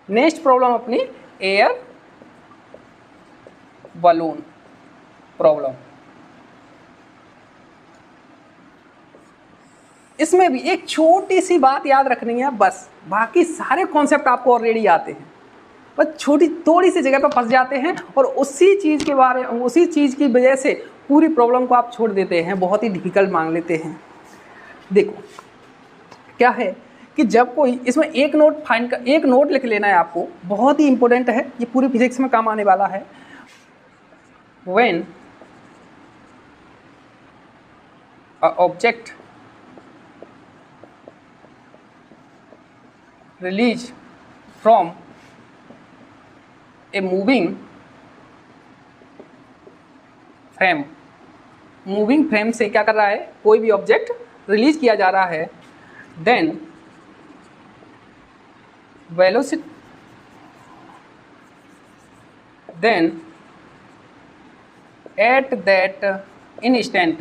Next problem अपनी air balloon problem. इसमें भी एक छोटी सी बात याद रखनी है बस, बाकी सारे कॉन्सेप्ट आपको ऑलरेडी आते हैं, बस छोटी थोड़ी सी जगह पर फंस जाते हैं और उसी चीज़ के बारे में, उसी चीज़ की वजह से पूरी प्रॉब्लम को आप छोड़ देते हैं, बहुत ही डिफिकल्ट मांग लेते हैं। देखो क्या है कि जब कोई इसमें एक नोट लिख लेना है आपको, बहुत ही इंपॉर्टेंट है, ये पूरी फिजिक्स में काम आने वाला है। When a object release from a moving frame, moving frame से क्या कर रहा है, कोई भी ऑब्जेक्ट रिलीज किया जा रहा है, then velocity, then at that instant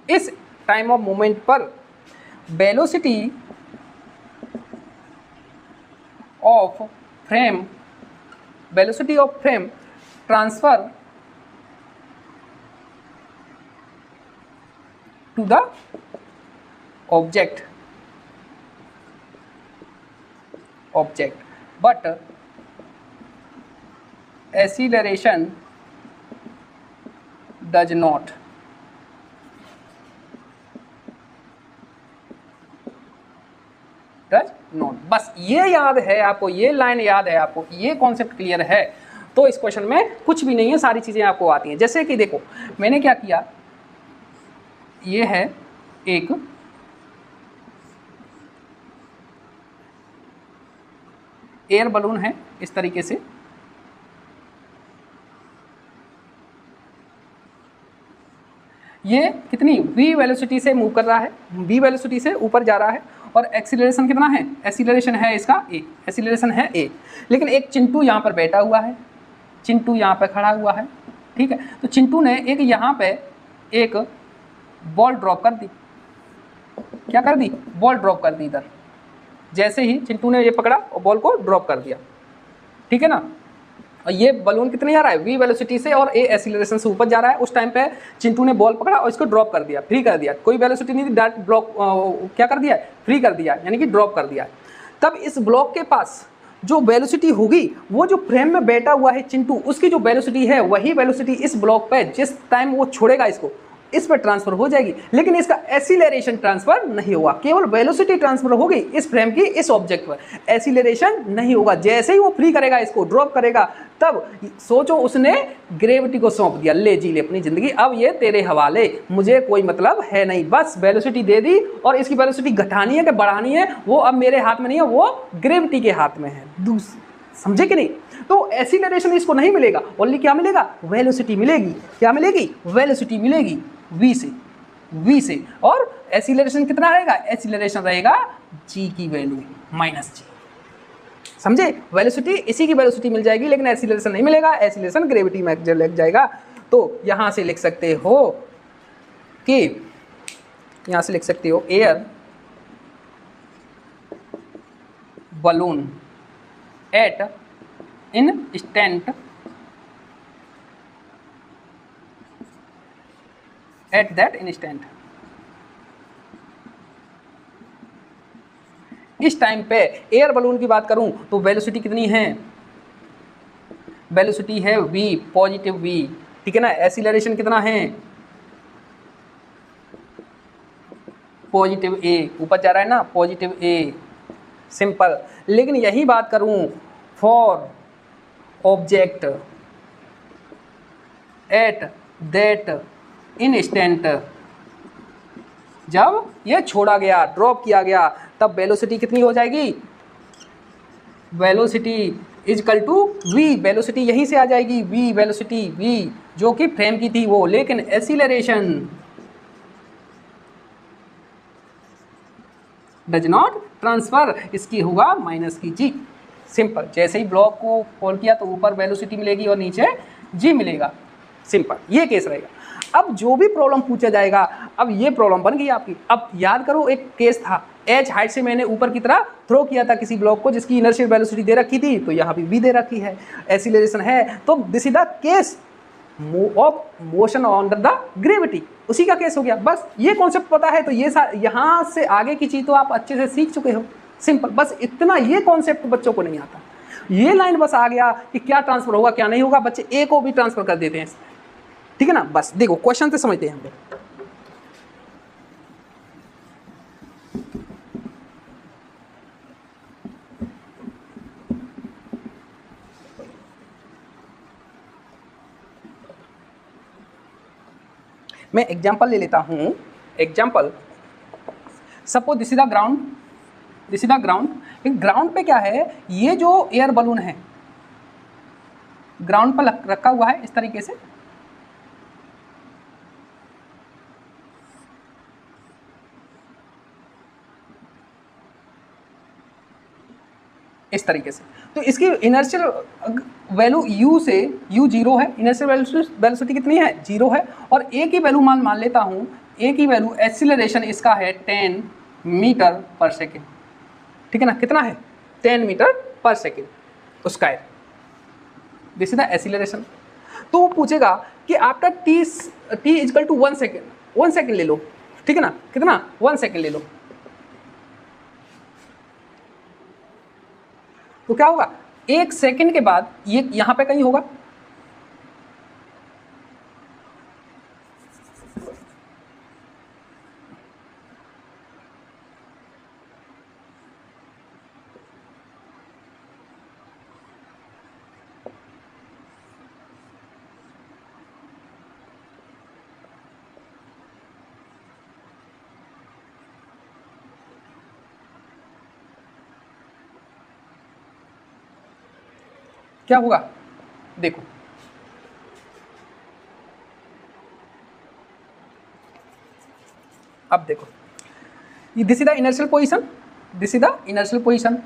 इस टाइम ऑफ मोमेंट पर velocity of frame transfer to the object but acceleration does not, बस ये याद है आपको, ये लाइन याद है आपको, ये कॉन्सेप्ट क्लियर है तो इस क्वेश्चन में कुछ भी नहीं है, सारी चीजें आपको आती हैं। जैसे कि देखो मैंने क्या किया, ये है एक एयर बलून है इस तरीके से, ये कितनी v वेलोसिटी से मूव कर रहा है, v वेलोसिटी से ऊपर जा रहा है और एक्सीलरेशन कितना है, एक्सीलरेशन है इसका a, एक्सीलरेशन है a, लेकिन एक चिंटू यहाँ पर बैठा हुआ है, चिंटू यहाँ पर खड़ा हुआ है, ठीक है। तो चिंटू ने एक यहाँ पे एक बॉल ड्रॉप कर दी, क्या कर दी, बॉल ड्रॉप कर दी इधर, जैसे ही चिंटू ने ये पकड़ा और बॉल को ड्रॉप कर दिया, ठीक है ना। और ये बलून कितने जा रहा है, v वेलोसिटी से और a एक्सीलरेशन से ऊपर जा रहा है। उस टाइम पे चिंटू ने बॉल पकड़ा और इसको ड्रॉप कर दिया, फ्री कर दिया, कोई वेलोसिटी नहीं थी, डायरेक्ट ब्लॉक क्या कर दिया, फ्री कर दिया, यानी कि ड्रॉप कर दिया। तब इस ब्लॉक के पास जो वेलोसिटी होगी, वो जो फ्रेम में बैठा हुआ है चिंटू, उसकी जो वेलोसिटी है वही वेलोसिटी इस ब्लॉक पे जिस टाइम वो छोड़ेगा इसको, इस पर ट्रांसफर हो जाएगी, लेकिन इसका एक्सीलरेशन ट्रांसफर नहीं होगा, केवल वेलोसिटी ट्रांसफर होगी इस फ्रेम की इस ऑब्जेक्ट पर, एक्सीलरेशन नहीं होगा। जैसे ही वो फ्री करेगा, इसको ड्रॉप करेगा, तब सोचो उसने ग्रेविटी को सौंप दिया, ले जी ले अपनी जिंदगी, अब ये तेरे हवाले, मुझे कोई मतलब है नहीं, बस वेलोसिटी दे दी और इसकी वेलोसिटी घटानी है कि बढ़ानी है वो अब मेरे हाथ में नहीं है, वो ग्रेविटी के हाथ में है। समझे कि नहीं। तो एक्सीलरेशन इसको नहीं मिलेगा, ओनली क्या मिलेगा, वेलोसिटी मिलेगी। क्या मिलेगी, वेलोसिटी मिलेगी v से और एक्सीलरेशन कितना रहेगा, एक्सीलरेशन रहेगा g की वैल्यू -g। समझे, वेलोसिटी इसी की वेलोसिटी मिल जाएगी लेकिन एक्सीलरेशन नहीं मिलेगा, एक्सीलरेशन ग्रेविटी में लग जाएगा। तो यहां से लिख सकते हो कि यहां से लिख सकते हो air balloon at instant at that instant, इस टाइम पे एयर बलून की बात करूं तो वेलोसिटी कितनी है, वेलोसिटी है v, पॉजिटिव v, ठीक है ना। एक्सीलरेशन कितना है, पॉजिटिव a, ऊपर जा रहा है ना, पॉजिटिव a, सिंपल। लेकिन यही बात करूं for object at that instant, जब ये छोड़ा गया, ड्रॉप किया गया, तब वेलोसिटी कितनी हो जाएगी, velocity equal to v, velocity यहीं से आ जाएगी v, वेलोसिटी v जो कि फ्रेम की थी वो, लेकिन एक्सीलरेशन डज नॉट ट्रांसफर, इसकी होगा माइनस की g। सिंपल, जैसे ही ब्लॉक को फोल्ड किया तो ऊपर वेलोसिटी मिलेगी और नीचे g मिलेगा। सिंपल, ये केस रहेगा। अब जो भी प्रॉब्लम पूछा जाएगा, अब ये प्रॉब्लम बन गई आपकी। अब याद करो, एक केस था h हाइट से मैंने ऊपर की तरह थ्रो किया था किसी ब्लॉक को जिसकी इनर्शियल वेलोसिटी दे रखी थी, तो यहाँ भी v दे रखी है, एक्सीलरेशन है, तो this is the case of motion under the gravity, उसी का केस हो गया। बस ये कॉन्सेप्ट पता है तो ये यहाँ से आगे की चीज़ तो आप अच्छे से सीख चुके हो। सिंपल, बस इतना, ये कॉन्सेप्ट बच्चों को नहीं आता, ये लाइन बस आ गया कि क्या ट्रांसफर होगा क्या नहीं होगा, बच्चे ए को भी ट्रांसफर कर देते हैं, ठीक है ना। बस देखो क्वेश्चन से समझते हैं हम लोग। मैं एग्जाम्पल ले लेता हूं, example suppose this is the ground, this is the ground. Ground पे क्या है, ये जो एयर बलून है ग्राउंड पर रखा हुआ है इस तरीके से, इस तरीके से। तो इसकी इनर्शियल वैल्यू u से, u 0 है, इनर्शियल वेलोसिटी कितनी है 0 है, और a की वैल्यू मान लेता हूँ, a की वैल्यू एक्सीलरेशन इसका है 10 मीटर पर सेकेंड, ठीक है ना। कितना है 10 मीटर पर सेकेंड उसका है, दिस इज द एक्सीलरेशन। तो वो पूछेगा कि after t equal to 1 second, 1 second ले लो, ठीक है ना, कितना 1 सेकेंड ले लो, तो क्या होगा 1 सेकेंड के बाद ये यहां पे कहीं होगा, क्या होगा देखो, अब देखो this is the inertial position, this is the inertial position,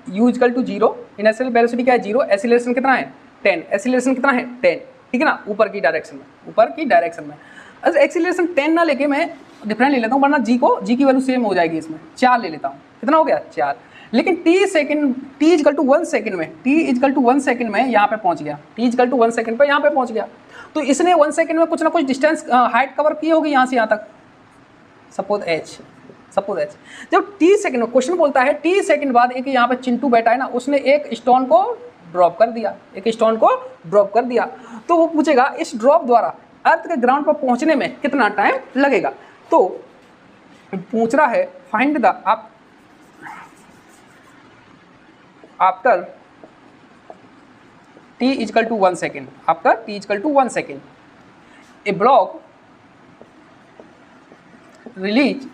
u equal to 0, inertial velocity क्या है 0, एक्सीलरेशन कितना है 10, एक्सीलरेशन कितना है 10, ठीक है ना, ऊपर की डायरेक्शन में, ऊपर की डायरेक्शन में। अच्छा एक्सीलरेशन 10 ना लेके मैं डिफरेंट ले लेता हूँ, वरना g की वैल्यू सेम हो जाएगी, इसमें 4 ले लेता हूँ, कितना हो गया 4। लेकिन t इक्वल टू 1 सेकेंड में, t इक्वल टू 1 सेकेंड में यहाँ पे पहुँच गया, t इक्वल टू 1 सेकेंड पे यहाँ पे पहुँच गया, तो इसने 1 सेकेंड में कुछ ना कुछ डिस्टेंस हाइट कवर की होगी यहाँ से यहाँ तक, सपोज h। जब t सेकेंड में क्वेश्चन बोलता है t सेकेंड बाद एक यहाँ पे चिंटू बैठा है ना, उसने एक स्टोन को ड्रॉप कर दिया, एक स्टोन को ड्रॉप कर दिया, तो वो पूछेगा इस ड्रॉप द्वारा अर्थ के ग्राउंड पर पहुँचने में कितना टाइम लगेगा। तो पूछ रहा है find the after t equal to 1 second, after t equal to 1 second a block release,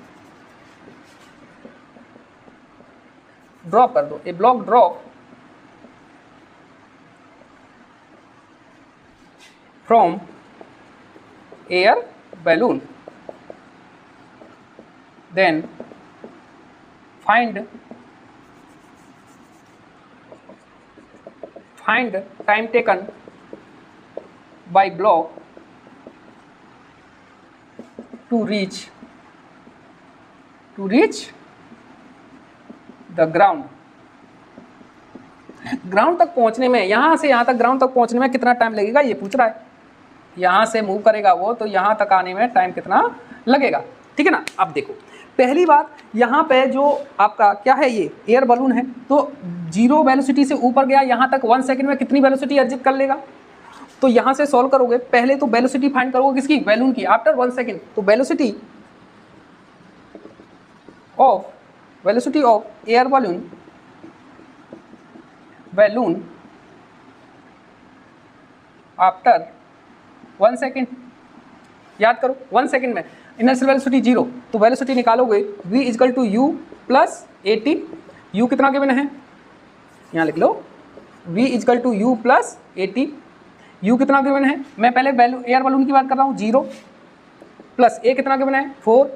drop कर दो, a block drop from air balloon, then find time taken by block to reach the ground। Ground तक पहुंचने में, यहां से यहां तक ground तक पहुंचने में कितना टाइम लगेगा ये पूछ रहा है। यहां से मूव करेगा वो, तो यहां तक आने में टाइम कितना लगेगा, ठीक है ना। अब देखो पहली बात, यहाँ पे जो आपका क्या है, ये एयर बलून है, तो 0 वेलोसिटी से ऊपर गया, यहाँ तक 1 सेकेंड में कितनी वेलोसिटी अर्जित कर लेगा। तो यहाँ से सॉल्व करोगे, पहले तो वेलोसिटी फाइंड करोगे किसकी, बैलून की, आफ्टर 1 सेकेंड। तो velocity of air balloon after 1 second, याद करो 1 सेकेंड में इनर्शियल वेलोसिटी 0, तो वेलोसिटी निकालोगे v equal to u plus at, u कितना गिवन है यहाँ लिख लो, v equal to u plus at, u कितना गिवन है, मैं पहले एयर बलून की बात कर रहा हूँ 0, प्लस a कितना गिवन है 4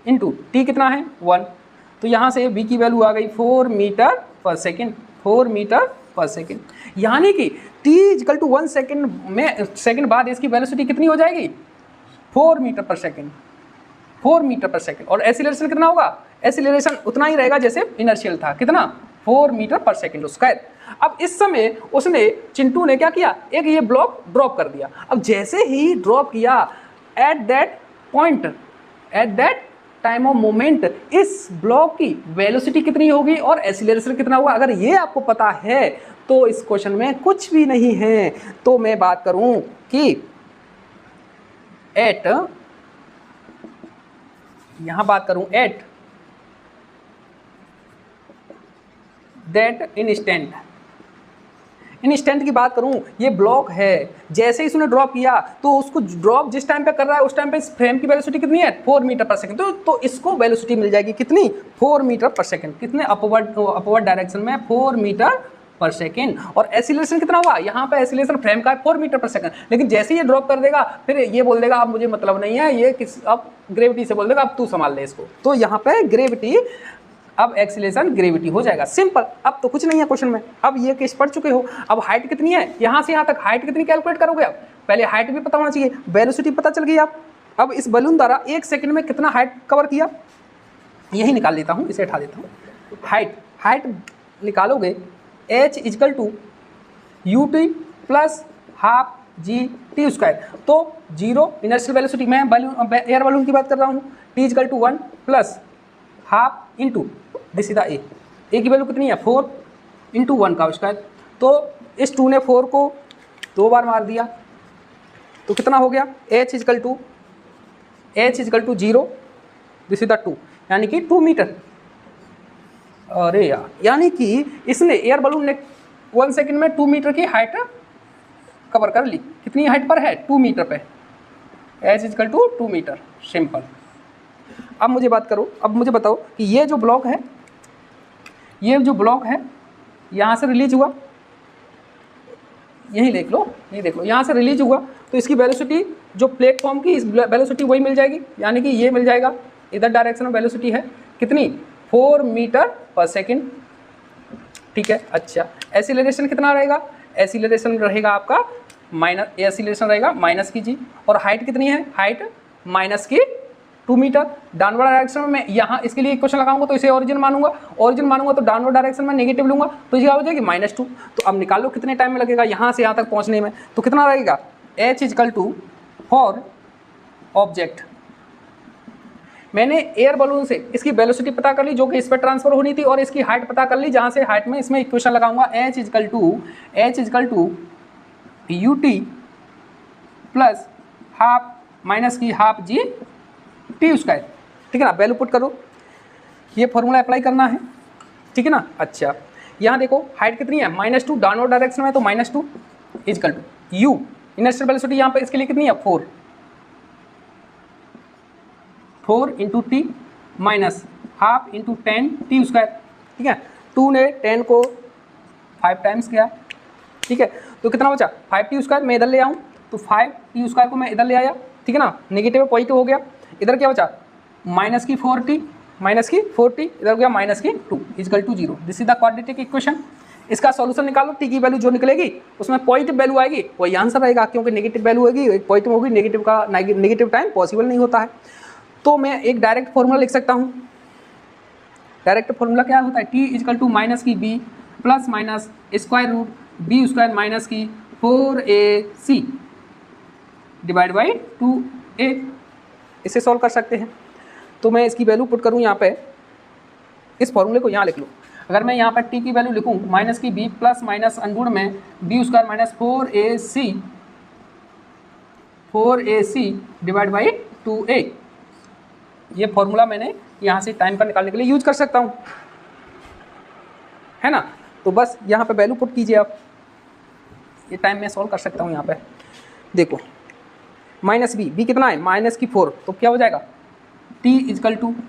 इंटू t कितना है 1, तो यहाँ से v की वैल्यू आ गई 4 मीटर पर सेकेंड, 4 मीटर पर सेकेंड। यानी कि t=1 सेकेंड बाद इसकी वेलोसिटी कितनी हो जाएगी? 4 मीटर पर सेकेंड, 4 मीटर पर सेकेंड। और एसिलेरेशन कितना होगा? एसिलेरेशन उतना ही रहेगा जैसे इनर्शियल था, कितना? 4 मीटर पर सेकेंड स्क्वायर। अब इस समय उसने, चिंटू ने क्या किया, एक ये ब्लॉक ड्रॉप कर दिया। अब जैसे ही ड्रॉप किया, at that point, at that time of moment, इस ब्लॉक की वेलोसिटी कितनी होगी और एसिलेरेशन कितना होगा? अगर ये आपको पता है तो इस क्वेश्चन में कुछ भी नहीं है। तो मैं बात करूं कि एट, यहां बात करूं एट दैट इंस्टेंट की बात करूं, ये ब्लॉक है, जैसे ही उसने ड्रॉप किया तो उसको ड्रॉप जिस टाइम पे कर रहा है उस टाइम पे इस फ्रेम की वेलोसिटी कितनी है? 4 मीटर पर सेकंड। तो इसको वेलोसिटी मिल जाएगी कितनी? 4 मीटर पर सेकंड। कितने? अपवर्ड डायरेक्शन में 4 मीटर पर सेकेंड। और एसिलेरेशन कितना हुआ? यहाँ पे एसिलेरेशन फ्रेम का है 4 मीटर पर सेकंड, लेकिन जैसे ही ये ड्रॉप कर देगा फिर ये बोल देगा अब मुझे मतलब नहीं है, ये किस, अब ग्रेविटी से बोल देगा अब तू संभाल ले इसको। तो यहाँ पे ग्रेविटी, अब एक्सीलरेशन ग्रेविटी हो जाएगा, सिंपल। अब तो कुछ नहीं है क्वेश्चन में, अब ये केस पढ़ चुके हो। अब हाइट कितनी है, यहाँ से यहाँ तक हाइट कितनी कैलकुलेट करोगे? अब पहले हाइट भी पता होना चाहिए, वेलोसिटी पता चल गई। अब इस बलून द्वारा 1 सेकंड में कितना हाइट कवर किया, यही निकाल लेता हूँ, इसे हटा देता हूँ। हाइट निकालोगे, h = ut plus half G T square. तो 0 इनर्शियल वेलोसिटी, मैं एयर बलून की बात कर रहा हूँ, t = 1 plus half into this is the ए की वैल्यू कितनी है? 4 इंटू 1 का स्क्वायर। तो इस 2 ने 4 को 2 बार मार दिया तो कितना हो गया? h = 0, दिस इज द 2, यानी कि 2 मीटर। अरे यार, यानी कि इसने, एयर बलून ने 1 सेकंड में 2 मीटर की हाइट कवर कर ली। कितनी हाइट पर है? 2 मीटर पे। h = 2 metre, simple. अब मुझे बात करो, अब मुझे बताओ कि ये जो ब्लॉक है, ये जो ब्लॉक है यहाँ से रिलीज हुआ, यही देख लो, ये देख लो, यहाँ से रिलीज हुआ तो इसकी वेलोसिटी जो प्लेटफॉर्म की, इस वेलोसिटी वही मिल जाएगी, यानी कि ये मिल जाएगा। इधर डायरेक्शन में वेलोसिटी है कितनी? 4 मीटर पर सेकेंड, ठीक है। अच्छा, एसिलेरेशन कितना रहेगा? एसिलेरेशन रहेगा आपका माइनस, एसिलेरेशन रहेगा माइनस की जी। और हाइट कितनी है? हाइट माइनस की 2 मीटर। डाउनवर्ड डायरेक्शन में मैं यहाँ इसके लिए इक्वेशन लगाऊंगा तो इसे ओरिजिन मानूंगा, तो डाउनवर्ड डायरेक्शन में नेगेटिव लूंगा तो ये हो जाएगी -2। तो अब निकालो कितने टाइम में लगेगा यहाँ से यहाँ तक पहुँचने में, तो कितना रहेगा? h = फॉर ऑब्जेक्ट, मैंने एयर बलून से इसकी वेलोसिटी पता कर ली जो कि इस पर ट्रांसफर होनी थी, और इसकी हाइट पता कर ली, जहाँ से हाइट में इसमें इक्वेशन लगाऊंगा h = ut plus half minus की हाफ जी टी स्क्वायर, ठीक है ना। वैल्यू पुट करो, ये फॉर्मूला अप्लाई करना है, ठीक है ना। अच्छा, यहाँ देखो हाइट कितनी है? -2, डाउनवर्ड डायरेक्शन में तो -2 = u, इनर्शियल वेलोसिटी यहाँ पे इसके लिए कितनी है? 4 into T minus half into 10 T square, ठीक है। 2 ने 10 को 5 टाइम्स किया, ठीक है। तो कितना बचा? 5t square. मैं इधर ले आऊँ तो 5t स्क्वायर को मैं इधर ले आया, ठीक है ना। नेगेटिव पॉजिटिव हो गया, इधर क्या बचा? -4t, इधर हो गया -2 = 0। This is the quadratic equation. इसका सॉल्यूशन निकालो, टी की वैल्यू जो निकलेगी उसमें पॉजिटिव वैल्यू आएगी, वही आंसर रहेगा, क्योंकि नेगेटिव वैल्यू होगी, एक पॉजिटिव होगी, नेगेटिव टाइम पॉसिबल नहीं होता है। तो मैं एक डायरेक्ट फॉर्मूला लिख सकता हूँ। डायरेक्ट फॉर्मूला क्या होता है? t = -b plus minus square root b square minus की 4ac डिवाइड बाई 2a। इसे सॉल्व कर सकते हैं। तो मैं इसकी वैल्यू पुट करूँ यहाँ पे, इस फॉर्मूले को यहाँ लिख लो। अगर मैं यहाँ पर t की वैल्यू लिखूँ -b प्लस माइनस अंगुण में b square minus 4ac divide by 2a, ये फॉर्मूला मैंने यहाँ से टाइम का निकालने के लिए यूज कर सकता हूँ, है ना। तो बस यहाँ पे वैल्यू पुट कीजिए आप, ये टाइम मैं सॉल्व कर सकता हूँ। यहाँ पे देखो -b कितना है? -4, तो क्या हो जाएगा? t =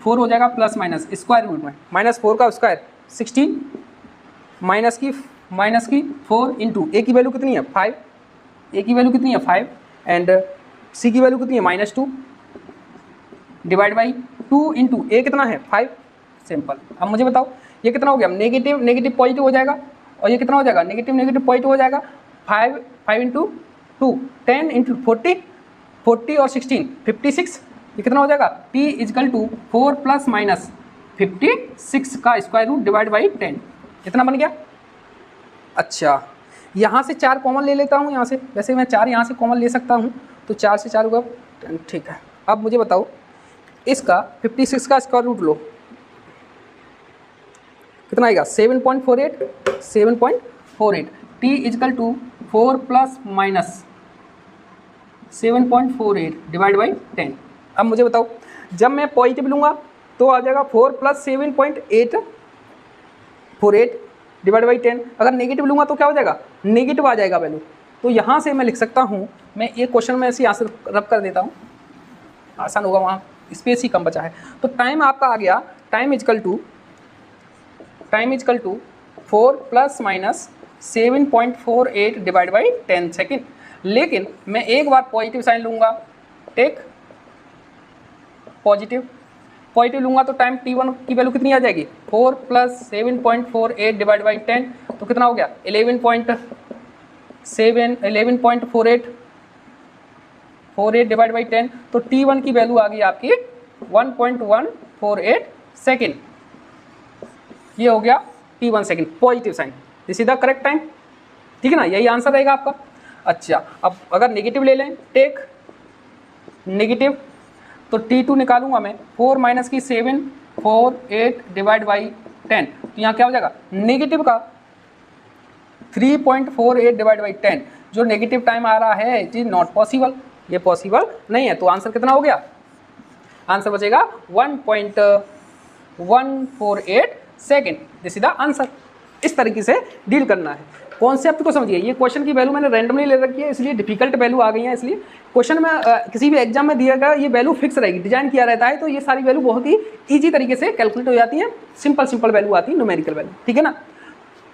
4 हो जाएगा प्लस माइनस स्क्वायर रूट में -4 का स्क्वायर 16 माइनस की 4 इंटू a की वैल्यू कितनी है? 5, a की वैल्यू कितनी है? 5 एंड c की वैल्यू कितनी है? -2 डिवाइड बाई 2 इंटू a कितना है? 5, सिंपल। अब मुझे बताओ ये कितना हो गया? नेगेटिव पॉजिटिव हो जाएगा, और ये कितना हो जाएगा? नेगेटिव पॉजिटिव हो जाएगा। 5 इंटू 2 10 इंटू 40 40 और 16 56, ये कितना हो जाएगा t equal to 4 plus minus 56 का स्क्वायर रूट डिवाइड बाई 10, कितना बन गया। अच्छा यहाँ से 4 कॉमन ले लेता हूँ, यहाँ से वैसे मैं 4 यहाँ से कॉमन ले सकता हूँ, तो 4 से 4 होगा 10, ठीक है। अब मुझे बताओ इसका 56 का स्क्वायर रूट लो, कितना आएगा 7.48 t equal to 4 plus minus 7.48 divide by 10। अब मुझे बताओ जब मैं पॉजिटिव लूँगा तो आ जाएगा 4 प्लस 7.848 डिवाइड बाई 10, अगर नेगेटिव लूँगा तो क्या हो जाएगा नेगेटिव आ जाएगा वैल्यू। तो यहाँ से मैं लिख सकता हूँ, मैं एक क्वेश्चन में ऐसे आंसर रब कर देता हूँ, आसान होगा, वहाँ स्पेस ही कम बचा है। तो टाइम आपका आ गया time equal to 4 plus minus 7.48 divide by 10 second. लेकिन मैं एक बार पॉजिटिव साइन लूँगा, टेक पॉजिटिव लूँगा तो टाइम t1 की वैल्यू कितनी आ जाएगी 4 प्लस 7.48 डिवाइड बाई 10, तो कितना हो गया 11.48 डिवाइड बाई 10, तो t1 की वैल्यू आ गई आपकी 1.148 सेकेंड। ये हो गया t1 second positive sign, this is the correct time, ठीक है ना, यही आंसर रहेगा आपका। अच्छा अब अगर नेगेटिव ले लें, टेक नेगेटिव, तो t2 निकालूंगा मैं 4 माइनस की 748 डिवाइड बाई 10, तो यहाँ क्या हो जाएगा नेगेटिव का 3.48 डिवाइड बाई 10, जो नेगेटिव टाइम आ रहा है इट इज नॉट पॉसिबल, ये पॉसिबल नहीं है। तो आंसर कितना हो गया, आंसर बचेगा 1.148 second, this is the answer. इस तरीके से डील करना है, कॉन्सेप्ट को समझिए। ये क्वेश्चन की वैल्यू मैंने रैंडमली ले रखी है, इसलिए डिफिकल्ट वैल्यू आ गई है, इसलिए क्वेश्चन में किसी भी एग्जाम में दिया गया ये वैल्यू फिक्स रहेगी, डिजाइन किया रहता है, तो ये सारी वैल्यू बहुत ही ईजी तरीके से कैलकुलेट हो जाती है, सिंपल वैल्यू आती है, न्यूमेरिकल वैल्यू, ठीक है ना।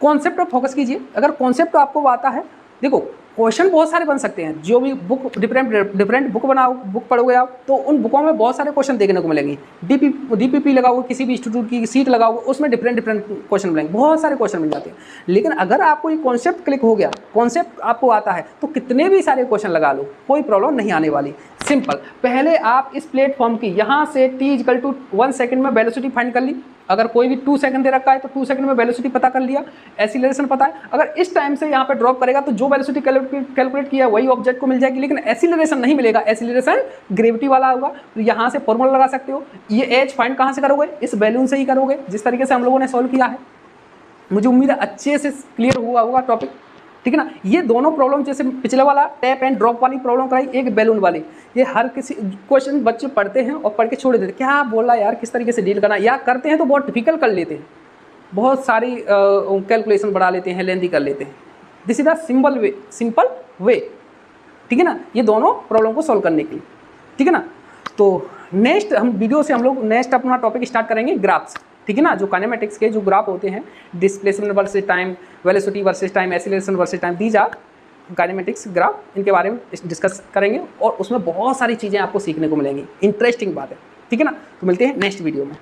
कॉन्सेप्ट पर फोकस कीजिए, अगर कॉन्सेप्ट आपको आता है, देखो क्वेश्चन बहुत सारे बन सकते हैं, जो भी बुक डिफरेंट बुक पढ़ोगे आप, तो उन बुकों में बहुत सारे क्वेश्चन देखने को मिलेंगे। डीपीपी लगाओगे, किसी भी इंस्टीट्यूट की सीट लगाओगे, उसमें डिफरेंट क्वेश्चन मिलेंगे, बहुत सारे क्वेश्चन मिल जाते हैं। लेकिन अगर आपको ये कॉन्सेप्ट क्लिक हो गया, कॉन्सेप्ट आपको आता है, तो कितने भी सारे क्वेश्चन लगा लो, कोई प्रॉब्लम नहीं आने वाली। सिंपल, पहले आप इस प्लेटफॉर्म की यहाँ से t इक्वल टू 1 सेकेंड में वेलोसिटी फाइंड कर ली, अगर कोई भी 2 सेकंड दे रखा है तो 2 सेकंड में वेलोसिटी पता कर लिया, एक्सीलरेशन पता है, अगर इस टाइम से यहाँ पे ड्रॉप करेगा तो जो वेलोसिटी कैलकुलेट किया वही ऑब्जेक्ट को मिल जाएगी, लेकिन एक्सीलरेशन नहीं मिलेगा, एक्सीलरेशन ग्रेविटी वाला होगा। तो यहाँ से फॉर्मूला लगा सकते हो, ये एच फाइंड कहाँ से करोगे, इस बैलून से ही करोगे, जिस तरीके से हम लोगों ने सॉल्व किया है। मुझे उम्मीद है अच्छे से क्लियर हुआ होगा टॉपिक, ठीक है ना। ये दोनों प्रॉब्लम, जैसे पिछले वाला टैप एंड ड्रॉप वाली प्रॉब्लम कराई, एक बैलून वाली, ये हर किसी क्वेश्चन बच्चे पढ़ते हैं और पढ़ के छोड़ देते हैं, क्या बोला यार, किस तरीके से डील करना, या करते हैं तो बहुत डिफिकल्ट कर लेते हैं, बहुत सारी कैलकुलेशन बढ़ा लेते हैं, लेंथी कर लेते हैं। This is the simple way, ठीक है ना, ये दोनों प्रॉब्लम को सॉल्व करने के लिए, ठीक है ना। तो नेक्स्ट हम वीडियो से हम लोग नेक्स्ट अपना टॉपिक स्टार्ट करेंगे ग्राफ्स, ठीक है ना, जो काइनेमेटिक्स के जो ग्राफ होते हैं, displacement versus time, velocity versus time, acceleration versus time, these are kinematics graph, इनके बारे में डिस्कस करेंगे और उसमें बहुत सारी चीज़ें आपको सीखने को मिलेंगी, इंटरेस्टिंग बात है, ठीक है ना। तो मिलते हैं नेक्स्ट वीडियो में।